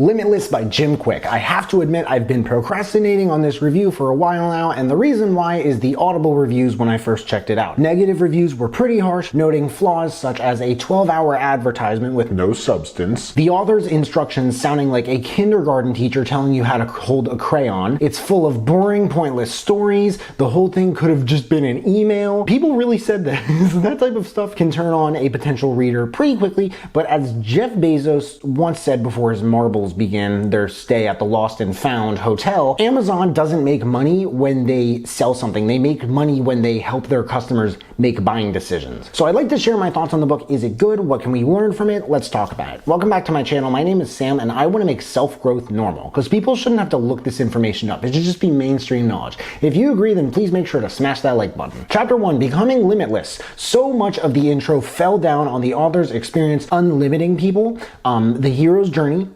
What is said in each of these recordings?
Limitless by Jim Kwik. I have to admit I've been procrastinating on this review for a while now, and the reason why is the Audible reviews when I first checked it out. Negative reviews were pretty harsh, noting flaws such as a 12-hour advertisement with no substance, the author's instructions sounding like a kindergarten teacher telling you how to hold a crayon, it's full of boring, pointless stories, the whole thing could have just been an email. People really said that. That type of stuff can turn on a potential reader pretty quickly, but as Jeff Bezos once said before his marbles began their stay at the Lost and Found hotel, Amazon doesn't make money when they sell something. They make money when they help their customers make buying decisions. So I'd like to share my thoughts on the book. Is it good? What can we learn from it? Let's talk about it. Welcome back to my channel. My name is Sam, and I want to make self-growth normal, because people shouldn't have to look this information up. It should just be mainstream knowledge. If you agree, then please make sure to smash that like button. Chapter 1, Becoming Limitless. So much of the intro fell down on the author's experience unlimiting people, the hero's journey,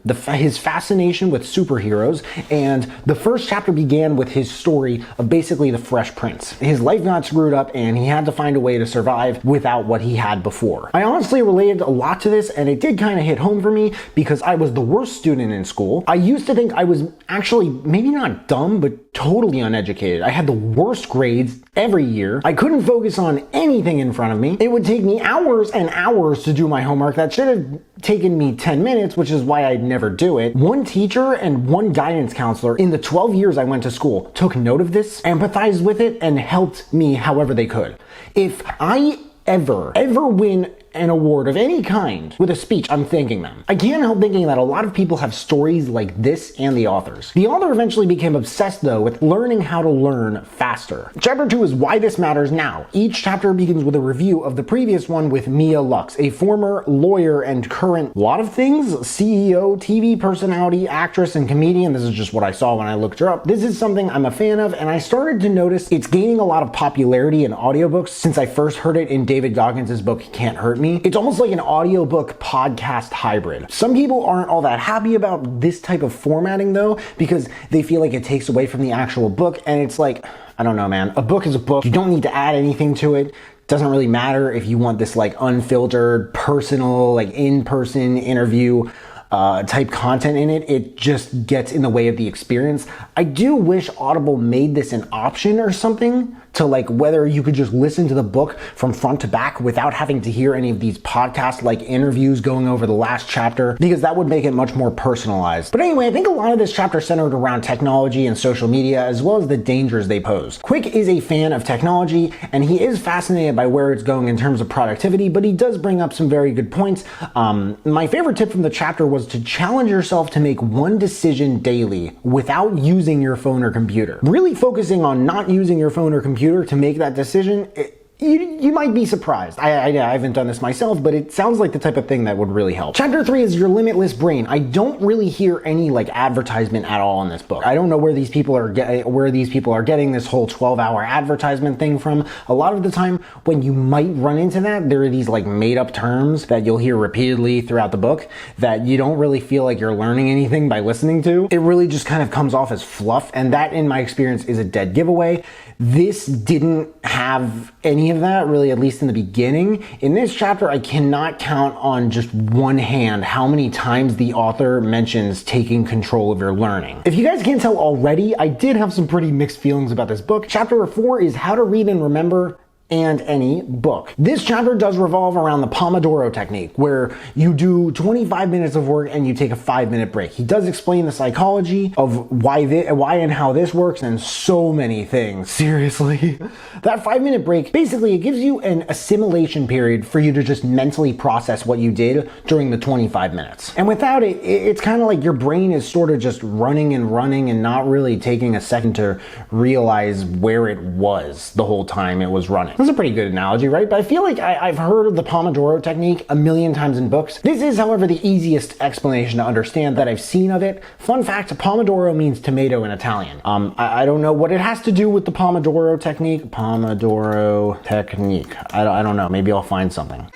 his fascination with superheroes, and the first chapter began with his story of basically the Fresh Prince. His life got screwed up and he had to find a way to survive without what he had before. I honestly related a lot to this, and it did kind of hit home for me because I was the worst student in school. I used to think I was actually maybe not dumb, but totally uneducated. I had the worst grades every year. I couldn't focus on anything in front of me. It would take me hours and hours to do my homework that should have taken me 10 minutes, which is why I'd never do it. One teacher and one guidance counselor in the 12 years I went to school took note of this, empathized with it, and helped me however they could. If I ever win an award of any kind with a speech, I'm thanking them. I can't help thinking that a lot of people have stories like this and the authors. The author eventually became obsessed though with learning how to learn faster. Chapter 2 is Why This Matters Now. Each chapter begins with a review of the previous one with Mia Lux, a former lawyer and current lot of things, CEO, TV personality, actress, and comedian. This is just what I saw when I looked her up. This is something I'm a fan of, and I started to notice it's gaining a lot of popularity in audiobooks since I first heard it in David Goggins' book Can't Hurt Me. It's almost like an audiobook podcast hybrid. Some people aren't all that happy about this type of formatting though, because they feel like it takes away from the actual book, and it's like, I don't know, man. A book is a book. You don't need to add anything to it. Doesn't really matter if you want this like unfiltered, personal, like in-person interview type content in it. It just gets in the way of the experience. I do wish Audible made this an option or something, to like whether you could just listen to the book from front to back without having to hear any of these podcast like interviews going over the last chapter, because that would make it much more personalized. But anyway, I think a lot of this chapter centered around technology and social media, as well as the dangers they pose. Kwik is a fan of technology, and he is fascinated by where it's going in terms of productivity, but he does bring up some very good points. My favorite tip from the chapter was to challenge yourself to make one decision daily without using your phone or computer. Really focusing on not using your phone or computer to make that decision, you might be surprised. I haven't done this myself, but it sounds like the type of thing that would really help. Chapter 3 is Your Limitless Brain. I don't really hear any like advertisement at all in this book. I don't know where these people are getting this whole 12-hour advertisement thing from. A lot of the time when you might run into that, there are these like made up terms that you'll hear repeatedly throughout the book that you don't really feel like you're learning anything by listening to. It really just kind of comes off as fluff, and that in my experience is a dead giveaway. This didn't have any of that, really, at least in the beginning. In this chapter, I cannot count on just one hand how many times the author mentions taking control of your learning. If you guys can't tell already, I did have some pretty mixed feelings about this book. Chapter 4 is How to Read and Remember and Any Book. This chapter does revolve around the Pomodoro technique, where you do 25 minutes of work and you take a 5-minute break. He does explain the psychology of why and how this works, and so many things. Seriously. That 5-minute break, basically it gives you an assimilation period for you to just mentally process what you did during the 25 minutes. And without it, it's kind of like your brain is sort of just running and not really taking a second to realize where it was the whole time it was running. That's a pretty good analogy, right? But I feel like I've heard of the Pomodoro technique a million times in books. This is, however, the easiest explanation to understand that I've seen of it. Fun fact, Pomodoro means tomato in Italian. I don't know what it has to do with the Pomodoro technique. Pomodoro technique. I don't know. Maybe I'll find something.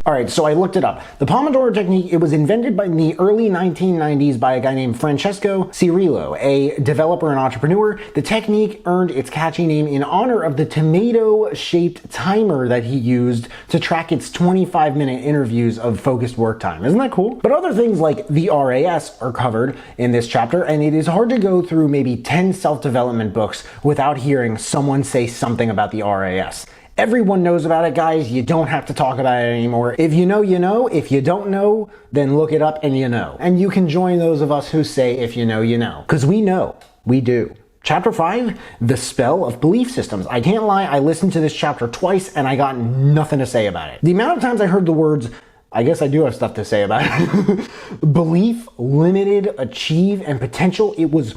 All right, so I looked it up. The Pomodoro technique, it was invented in the early 1990s by a guy named Francesco Cirillo, a developer and entrepreneur. The technique earned its catchy name in honor of the tomato-shaped timer that he used to track its 25-minute interviews of focused work time. Isn't that cool? But other things like the RAS are covered in this chapter, and it is hard to go through maybe 10 self-development books without hearing someone say something about the RAS. Everyone knows about it, guys. You don't have to talk about it anymore. If you know, you know. If you don't know, then look it up and you know. And you can join those of us who say, if you know, you know. Because we know. We do. Chapter 5, The Spell of Belief Systems. I can't lie, I listened to this chapter twice and I got nothing to say about it. The amount of times I heard the words, I guess I do have stuff to say about it. Belief, limited, achieve, and potential. It was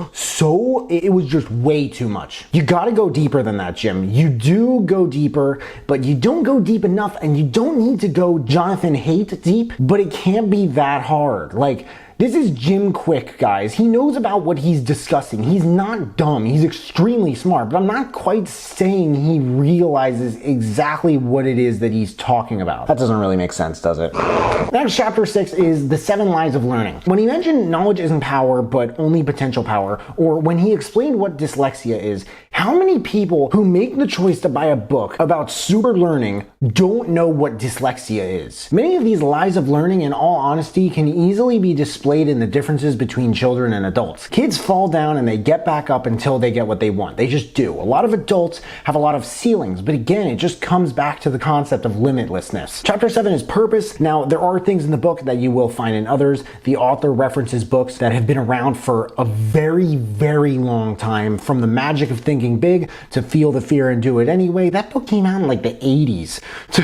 just way too much. You gotta go deeper than that, Jim. You do go deeper, but you don't go deep enough, and you don't need to go Jonathan Haidt deep, but it can't be that hard. Like, this is Jim Kwik, guys. He knows about what he's discussing. He's not dumb. He's extremely smart, but I'm not quite saying he realizes exactly what it is that he's talking about. That doesn't really make sense, does it? Next, chapter 6 is The 7 Lies of Learning. When he mentioned knowledge isn't power, but only potential power, or when he explained what dyslexia is, how many people who make the choice to buy a book about super learning don't know what dyslexia is? Many of these lies of learning, in all honesty, can easily be displayed in the differences between children and adults. Kids fall down and they get back up until they get what they want. They just do. A lot of adults have a lot of ceilings, but again, it just comes back to the concept of limitlessness. Chapter 7 is purpose. Now, there are things in the book that you will find in others. The author references books that have been around for a very, very long time, from The Magic of Thinking Big to Feel the Fear and Do It Anyway. That book came out in like the 80s to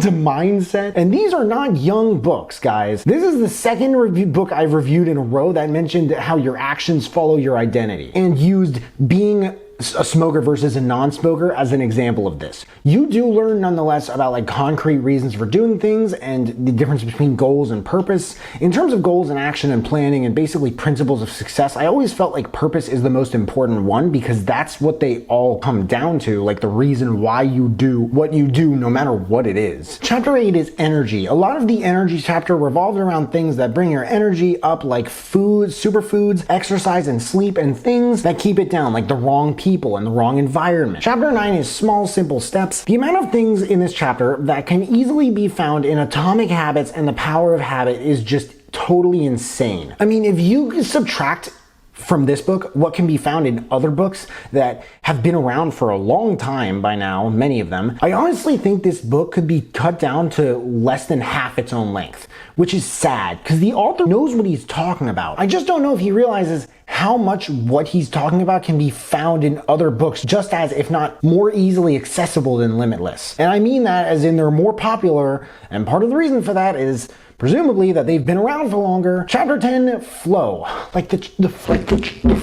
Mindset. And these are not young books, guys. This is the second book I've reviewed in a row that mentioned how your actions follow your identity and used being a smoker versus a non-smoker as an example of this. You do learn nonetheless about like concrete reasons for doing things and the difference between goals and purpose. In terms of goals and action and planning and basically principles of success, I always felt like purpose is the most important one because that's what they all come down to, like the reason why you do what you do no matter what it is. Chapter 8 is energy. A lot of the energy chapter revolved around things that bring your energy up, like food, superfoods, exercise and sleep, and things that keep it down, like the wrong people and the wrong environment. Chapter 9 is small, simple steps. The amount of things in this chapter that can easily be found in Atomic Habits and The Power of Habit is just totally insane. I mean, if you subtract from this book what can be found in other books that have been around for a long time by now, many of them, I honestly think this book could be cut down to less than half its own length, which is sad because the author knows what he's talking about. I just don't know if he realizes how much what he's talking about can be found in other books just as, if not more easily accessible than Limitless. And I mean that as in they're more popular, and part of the reason for that is presumably that they've been around for longer. Chapter 10, flow. Like the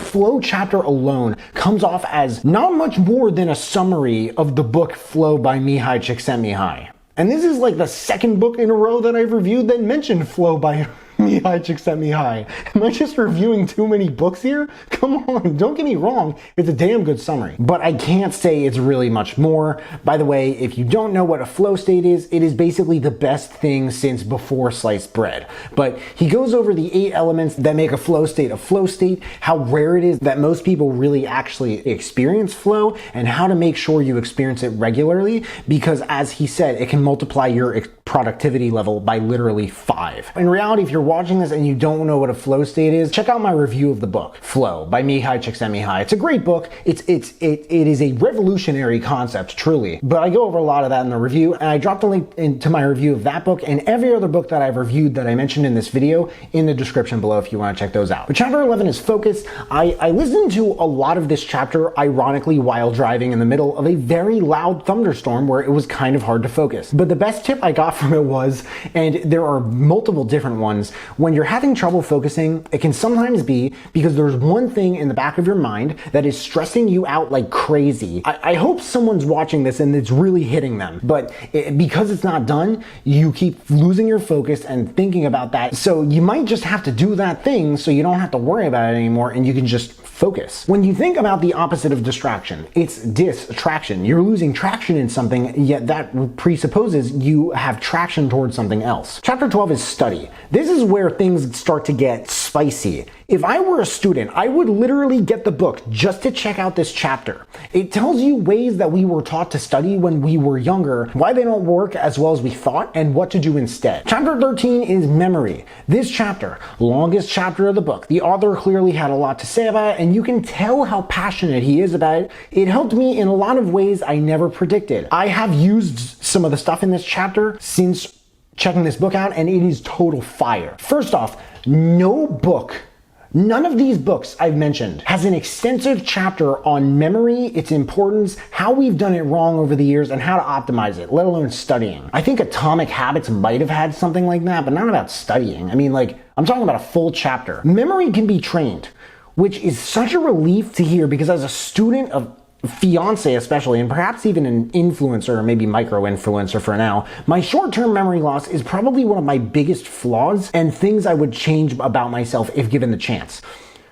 flow chapter alone comes off as not much more than a summary of the book Flow by Mihai Csikszentmihalyi. And this is like the second book in a row that I've reviewed that mentioned Flow by Mihai Csikszentmihalyi. Am I just reviewing too many books here? Come on, don't get me wrong, it's a damn good summary. But I can't say it's really much more. By the way, if you don't know what a flow state is, it is basically the best thing since before sliced bread. But he goes over the 8 elements that make a flow state, how rare it is that most people really actually experience flow, and how to make sure you experience it regularly, because as he said, it can multiply your productivity level by literally 5. In reality, if you're watching this and you don't know what a flow state is, check out my review of the book Flow by Mihai Csikszentmihalyi. It's a great book. It is a revolutionary concept, truly. But I go over a lot of that in the review, and I dropped a link into my review of that book and every other book that I've reviewed that I mentioned in this video in the description below if you want to check those out. But chapter 11 is focus. I listened to a lot of this chapter ironically while driving in the middle of a very loud thunderstorm where it was kind of hard to focus. But the best tip I got from it was, and there are multiple different ones, when you're having trouble focusing, it can sometimes be because there's one thing in the back of your mind that is stressing you out like crazy. I hope someone's watching this and it's really hitting them, but because it's not done, you keep losing your focus and thinking about that. So you might just have to do that thing so you don't have to worry about it anymore and you can just focus. When you think about the opposite of distraction, it's distraction. You're losing traction in something, yet that presupposes you have traction towards something else. Chapter 12 is study. This is where things start to get spicy. If I were a student, I would literally get the book just to check out this chapter. It tells you ways that we were taught to study when we were younger, why they don't work as well as we thought, and what to do instead. Chapter 13 is memory. This chapter, longest chapter of the book. The author clearly had a lot to say about it, and you can tell how passionate he is about it. It helped me in a lot of ways I never predicted. I have used some of the stuff in this chapter since checking this book out, and it is total fire. First off, none of these books I've mentioned has an extensive chapter on memory, its importance, how we've done it wrong over the years, and how to optimize it, let alone studying. I think Atomic Habits might have had something like that, but not about studying. I mean, I'm talking about a full chapter. Memory can be trained, which is such a relief to hear because as a student of fiance especially, and perhaps even an influencer or maybe micro-influencer for now, my short-term memory loss is probably one of my biggest flaws and things I would change about myself if given the chance.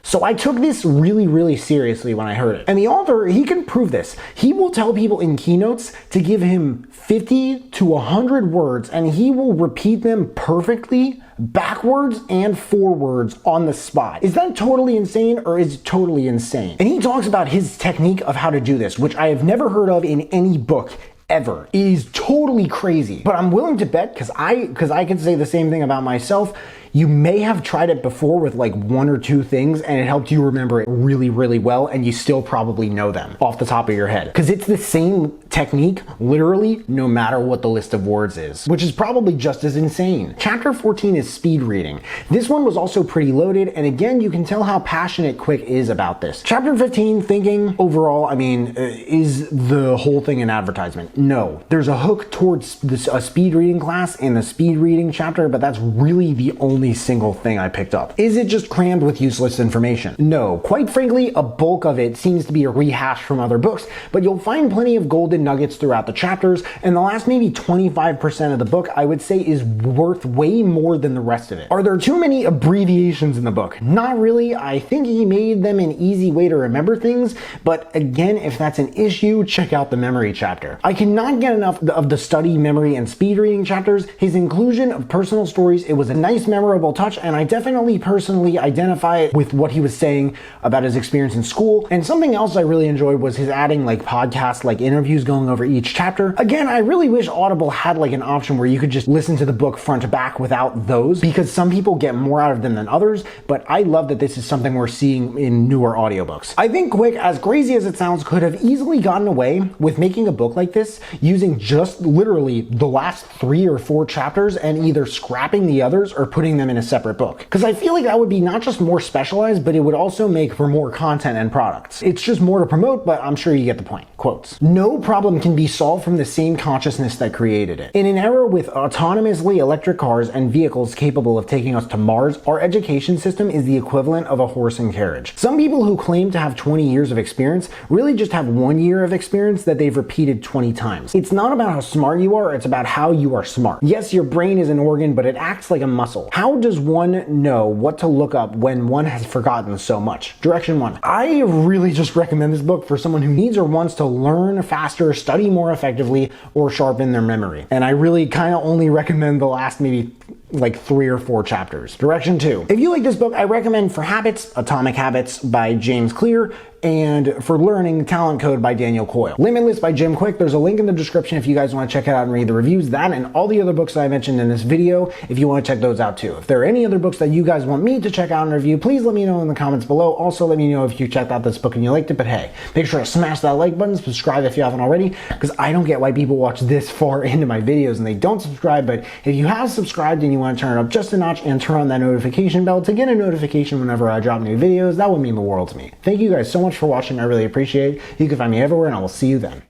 So I took this really, really seriously when I heard it. And the author, he can prove this. He will tell people in keynotes to give him 50 to 100 words, and he will repeat them perfectly, backwards and forwards on the spot. Is that totally insane, or is it totally insane? And he talks about his technique of how to do this, which I have never heard of in any book ever. It is totally crazy. But I'm willing to bet, because I could say the same thing about myself, you may have tried it before with one or two things and it helped you remember it really, really well, and you still probably know them off the top of your head. Because it's the same technique, literally, no matter what the list of words is, which is probably just as insane. Chapter 14 is speed reading. This one was also pretty loaded, and again, you can tell how passionate Kwik is about this. Chapter 15, thinking, overall, is the whole thing an advertisement? No. There's a hook towards a speed reading class in the speed reading chapter, but that's really the only single thing I picked up. Is it just crammed with useless information? No. Quite frankly, a bulk of it seems to be a rehash from other books, but you'll find plenty of golden nuggets throughout the chapters, and the last maybe 25% of the book I would say is worth way more than the rest of it. Are there too many abbreviations in the book? Not really. I think he made them an easy way to remember things, but again, if that's an issue, check out the memory chapter. I cannot get enough of the study, memory, and speed reading chapters. His inclusion of personal stories, it was a nice, memorable touch, and I definitely personally identify with what he was saying about his experience in school. And something else I really enjoyed was his adding podcasts, interviews going over each chapter. Again, I really wish Audible had an option where you could just listen to the book front to back without those, because some people get more out of them than others, but I love that this is something we're seeing in newer audiobooks. I think Kwik, as crazy as it sounds, could have easily gotten away with making a book like this using just literally the last 3 or 4 chapters and either scrapping the others or putting them in a separate book. Because I feel like that would be not just more specialized, but it would also make for more content and products. It's just more to promote, but I'm sure you get the point. Quotes. No problem can be solved from the same consciousness that created it. In an era with autonomously electric cars and vehicles capable of taking us to Mars, our education system is the equivalent of a horse and carriage. Some people who claim to have 20 years of experience really just have 1 year of experience that they've repeated 20 times. It's not about how smart you are, it's about how you are smart. Yes, your brain is an organ, but it acts like a muscle. How does one know what to look up when one has forgotten so much? Direction 1. I really just recommend this book for someone who needs or wants to learn faster, study more effectively, or sharpen their memory. And I really kind of only recommend the last maybe 3 or 4 chapters. Direction 2. If you like this book, I recommend For Habits, Atomic Habits by James Clear, and For Learning, Talent Code by Daniel Coyle. Limitless by Jim Kwik. There's a link in the description if you guys want to check it out and read the reviews. That and all the other books that I mentioned in this video, if you want to check those out too. If there are any other books that you guys want me to check out and review, please let me know in the comments below. Also, let me know if you checked out this book and you liked it. But hey, make sure to smash that like button, subscribe if you haven't already, because I don't get why people watch this far into my videos and they don't subscribe. But if you have subscribed and you want to turn it up just a notch and turn on that notification bell to get a notification whenever I drop new videos, that would mean the world to me. Thank you guys so much for watching. I really appreciate it. You can find me everywhere, and I will see you then.